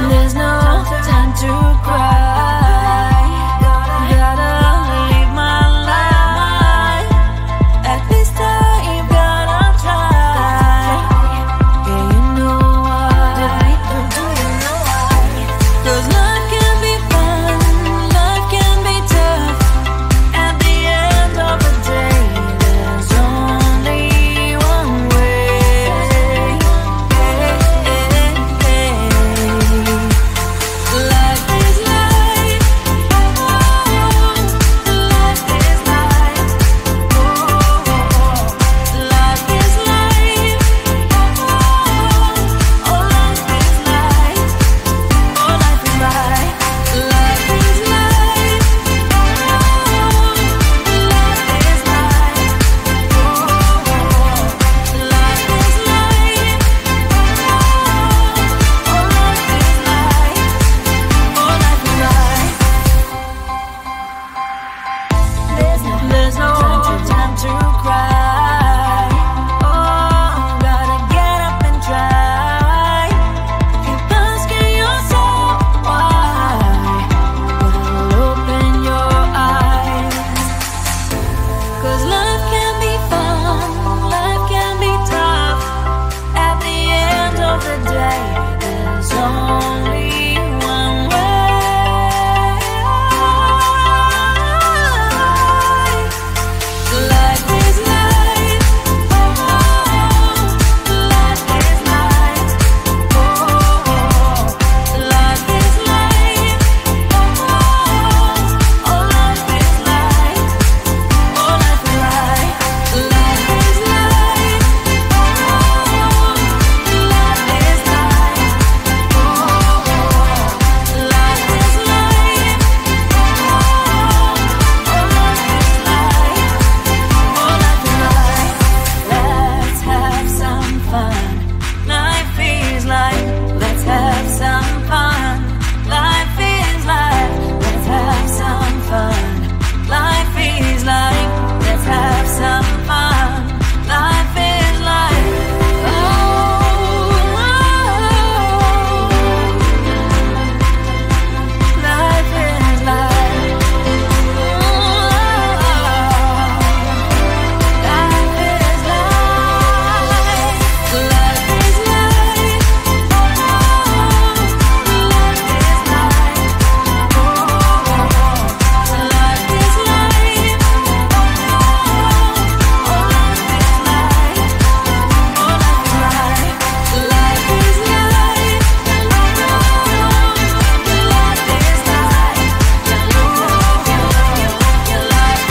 There's no time to cry. Gotta live my life. At this time, gotta try. Yeah, you know why. Do you know why? 'Cause life can be fun, life can be tough. At the end of the day, there's only one way. Life is life. Oh, life is life. Oh, life is life. Oh, life is life. Oh, life is life. Life is life. Life is life. Oh, life is life. Oh, life is life. Oh, life is life. There's no time to cry. Oh, gotta get up and try. Keep asking yourself why. Well, open your eyes. 'Cause life can be fun, life can be tough. At the end of the day, there's only one way. Life is life. Oh, life is life. Oh, life is life. Oh, life is life. Oh, life is life. Life is life. Life is life. Oh, life is life. Oh, life is life. Oh, life is life. Let's have some fun. Life is life. Let's have some fun. Life is life. Let's have some fun. Life is life. Let's have some fun. Life is life. Oh, life is life. Life is life. Life is life. Life is life. Life is life. Life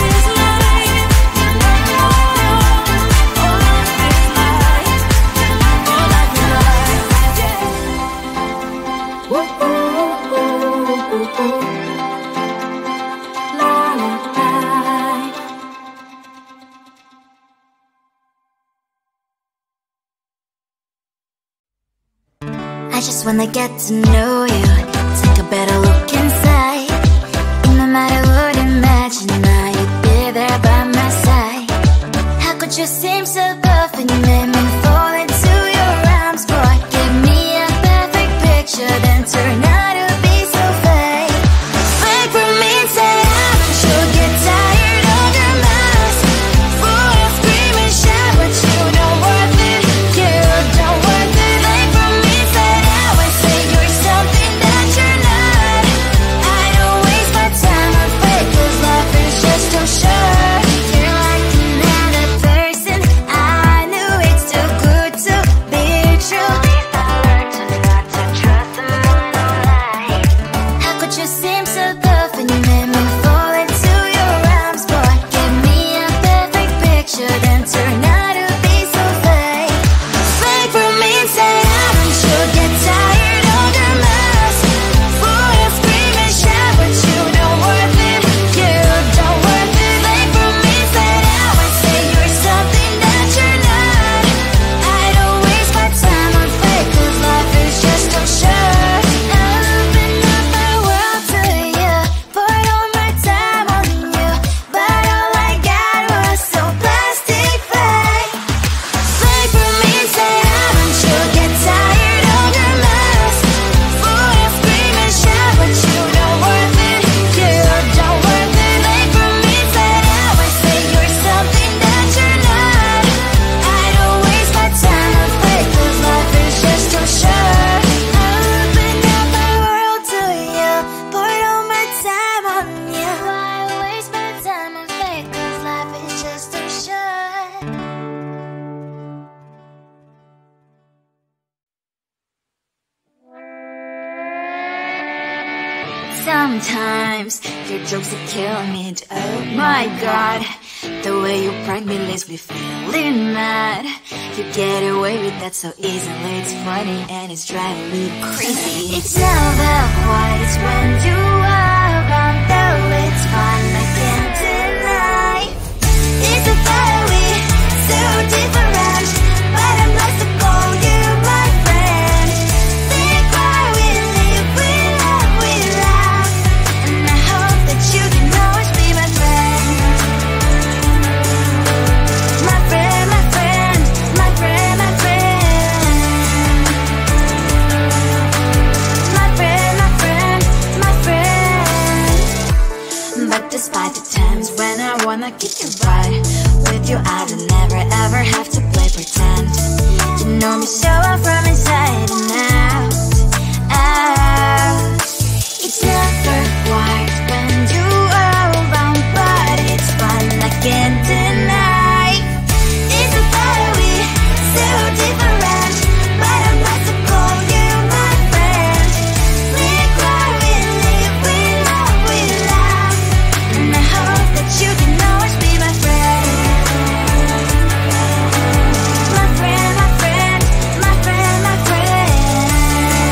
is life. I just wanna get to know you, take a better look inside. And no matter what, imagine now you'd be there by my side. How could you seem so perfect, you made me fall into your arms, boy. Give me a perfect picture, then turn out to be so fake. Wait for me and say you'll get tired of your mess. Boy, I scream and shout, but you don't worth it. You don't worth it. Wait for me and say you're something that you're not. I don't waste my time afraid, 'cause life is just too short. You're like another person I Sometimes your jokes are killing me. Oh my god, the way you prank me leaves me feeling mad. You get away with that so easily. It's funny and it's driving me crazy. It's never quite as when you are around, though it's fun, I can't deny. It's a fire we so different, but I must have called you my friend. Think why we live, we love, we laugh, and I hope that you can always be my friend. My friend, my friend, my friend, my friend. My friend, my friend, my friend. But despite the times when I wanna kick your butt, with you I don't never ever have to play pretend. You know me so well from inside and out, out. It's never quiet when you are around, but it's fun, I can't deny. It's a fire we so different, but I must have called you my friend. We cry, we live, we love, we laugh, and I hope that you can always be my friend. My friend, my friend, my friend, my friend.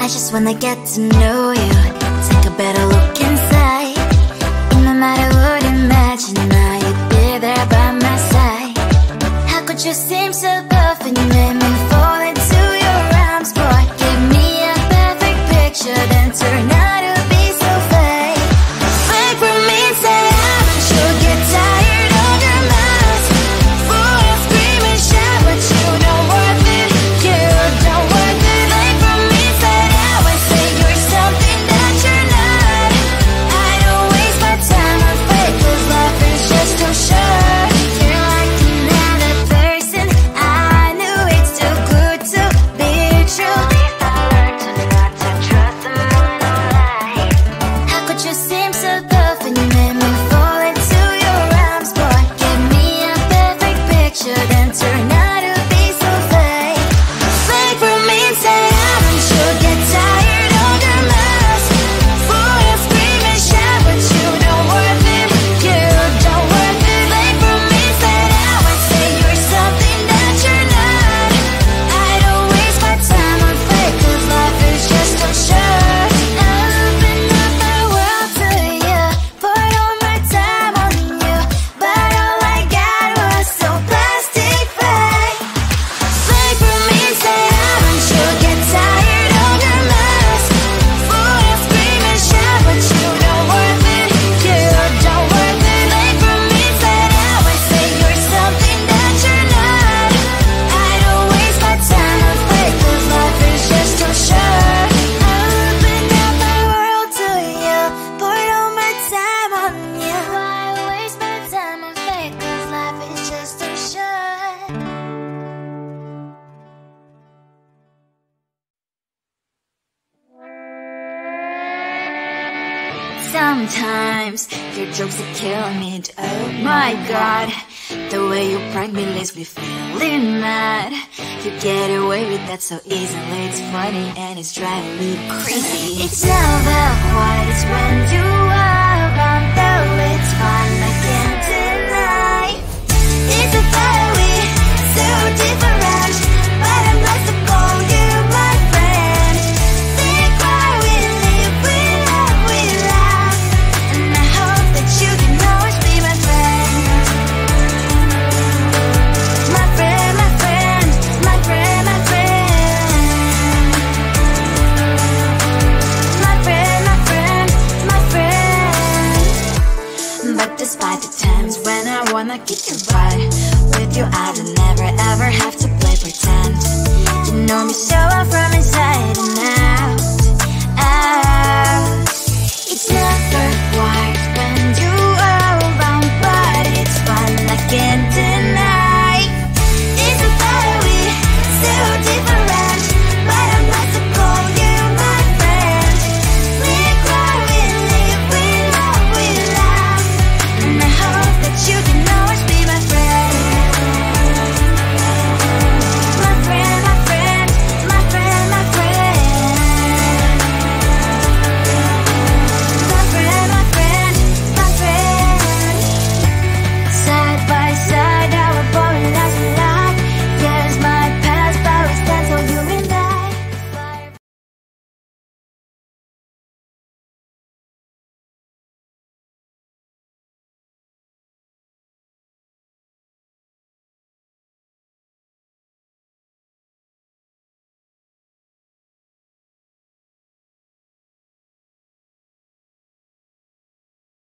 I just wanna get to know you, take a better look inside. No matter what, imagine now you'd be there by my side. How could you seem so perfect, you made me fall into your arms, boy. Give me a perfect picture, then turn out to be so fake. Fake for me, say I'm sure get tired of your mask. Full of scream and shout, but you don't worth it, you don't worth it. Fake for me, say I would say you're something that you're not. I don't waste my time on fake, cause life is just too short. You're like another person, I knew it's too good to be true. I learned to not to trust someone or lie. How could you seem so perfect, you made me fall into your arms, boy. Give me a perfect picture, then turn out to be so fake. Fake for me, say I'm sure get tired of your mask. Full of scream and shout, but you don't worth it, you don't worth it. Fake for me, say I would say you're something that you're not. I don't waste my time on fake, cause life is just too short. I open up my world to you, poured all my time on you, but all I got was so plastic fake. Fake for me, say I'm sure get tired of your mask. Full of scream and shout, but you don't worth it, you don't worth it. Fake for me, say I would say you're something that you're not. I don't waste my time on fake, cause life is just too short. I opened up my world to you, poured all my time on you. Why waste my time on fake, cause life is just too short. Sometimes your jokes are killing me. Oh my god, the way you prank me leaves me feeling mad. You get away with that so easily. It's funny and it's driving me crazy. It's never quiet, it's when you are around, though it's fun, I can't deny. It's a very so different, but I'm blessed to call you my friend. Think why we live, we love, we laugh, and I hope that you can always be my friend. My friend, my friend, my friend, my friend. My friend, my friend, my friend. But despite the times when I wanna kick your butt, with you I don't never ever have to play pretend. You know me so well from inside, and